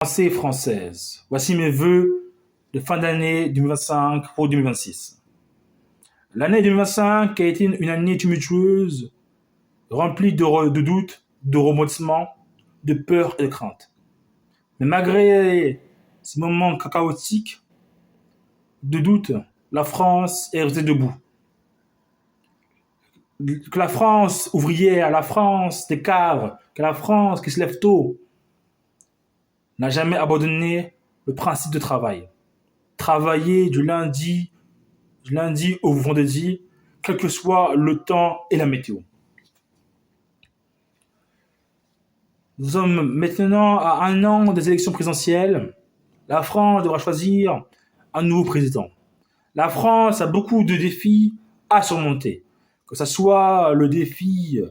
Français et françaises, voici mes vœux de fin d'année 2025 pour 2026. L'année 2025 a été une année tumultueuse, remplie de doutes, de rebondissements, de peurs et de craintes. Mais malgré ces moments chaotiques, de doute, la France est restée debout. Que la France ouvrière, la France des cadres, que la France qui se lève tôt, n'a jamais abandonné le principe de travail. Travailler du lundi au vendredi, quel que soit le temps et la météo. Nous sommes maintenant à un an des élections présidentielles. La France devra choisir un nouveau président. La France a beaucoup de défis à surmonter, que ce soit le défi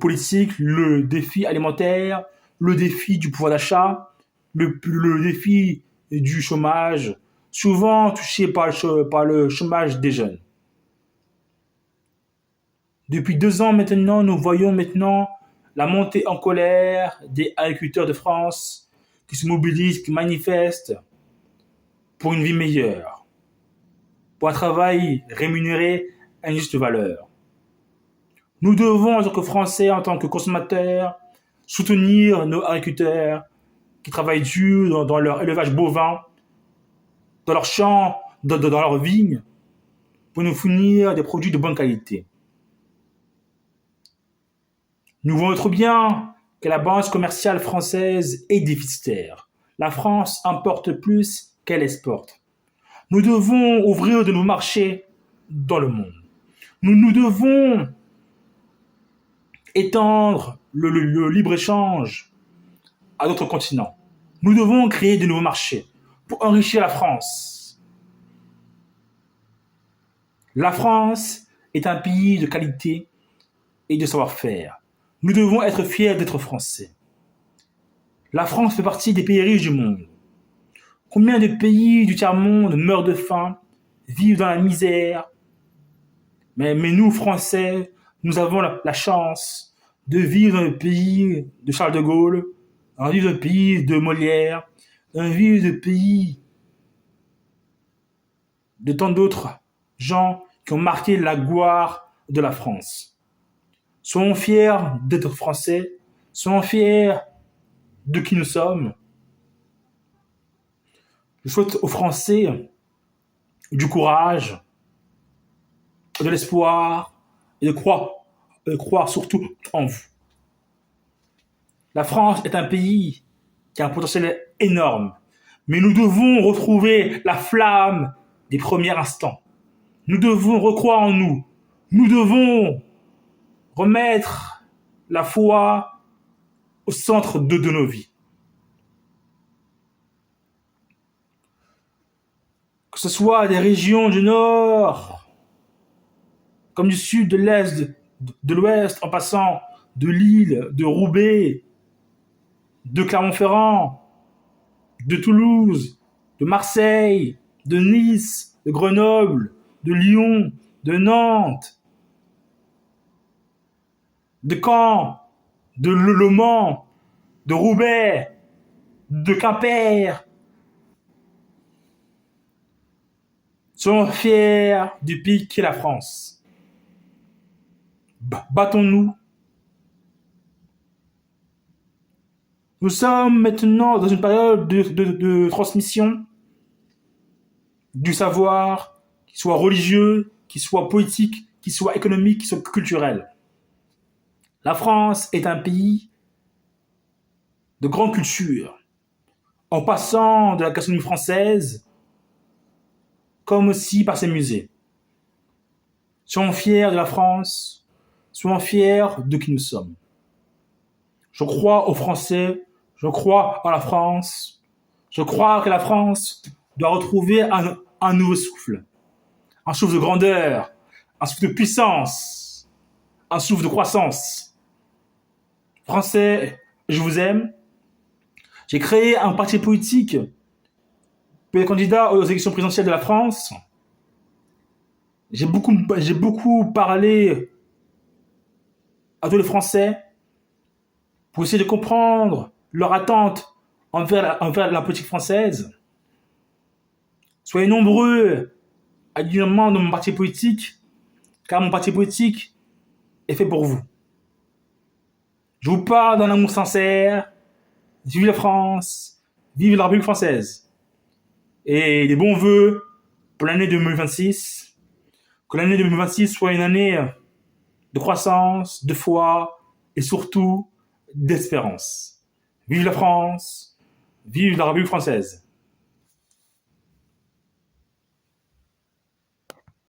politique, le défi alimentaire, le défi du pouvoir d'achat, le défi du chômage, souvent touché par le chômage des jeunes. Depuis 2 ans maintenant, nous voyons maintenant la montée en colère des agriculteurs de France qui se mobilisent, qui manifestent pour une vie meilleure, pour un travail rémunéré à une juste valeur. Nous devons, en tant que Français, en tant que consommateurs, soutenir nos agriculteurs qui travaillent dur dans leur élevage bovin, dans leurs champs, dans leurs vignes, pour nous fournir des produits de bonne qualité. Nous voyons trop bien que la balance commerciale française est déficitaire. La France importe plus qu'elle exporte. Nous devons ouvrir de nouveaux marchés dans le monde. Nous devons étendre le libre-échange à d'autres continents. Nous devons créer de nouveaux marchés pour enrichir la France. La France est un pays de qualité et de savoir-faire. Nous devons être fiers d'être français. La France fait partie des pays riches du monde. Combien de pays du tiers-monde meurent de faim, vivent dans la misère? Mais nous, Français, nous avons la chance de vivre dans le pays de Charles de Gaulle, de vivre dans le pays de Molière, de vivre dans le pays de tant d'autres gens qui ont marqué la gloire de la France. Soyons fiers d'être Français, soyons fiers de qui nous sommes. Je souhaite aux Français du courage, de l'espoir et de croire surtout en vous. La France est un pays qui a un potentiel énorme, mais nous devons retrouver la flamme des premiers instants. Nous devons recroire en nous. Nous devons remettre la foi au centre de nos vies. Que ce soit des régions du Nord, comme du Sud, de l'Est, de l'Ouest, en passant de Lille, de Roubaix, de Clermont-Ferrand, de Toulouse, de Marseille, de Nice, de Grenoble, de Lyon, de Nantes, de Caen, de Le Mans, de Roubaix, de Quimper. Soyons fiers du pays qu'est la France. Battons-nous. Nous sommes maintenant dans une période de transmission du savoir, qu'il soit religieux, qu'il soit politique, qu'il soit économique, qu'il soit culturel. La France est un pays de grande culture, en passant de la gastronomie française, comme aussi par ses musées. Soyons fiers de la France, soyons fiers de qui nous sommes. Je crois aux Français, je crois en la France, je crois que la France doit retrouver un nouveau souffle, un souffle de grandeur, un souffle de puissance, un souffle de croissance. Français, je vous aime. J'ai créé un parti politique pour les candidats aux élections présidentielles de la France. J'ai beaucoup parlé à tous les Français pour essayer de comprendre leur attente envers la politique française. Soyez nombreux à dire membre de mon parti politique, car mon parti politique est fait pour vous. Je vous parle d'un amour sincère. Vive la France, vive la République française. Et des bons vœux pour l'année 2026. Que l'année 2026 soit une année de croissance, de foi et surtout d'espérance. Vive la France, vive la République française.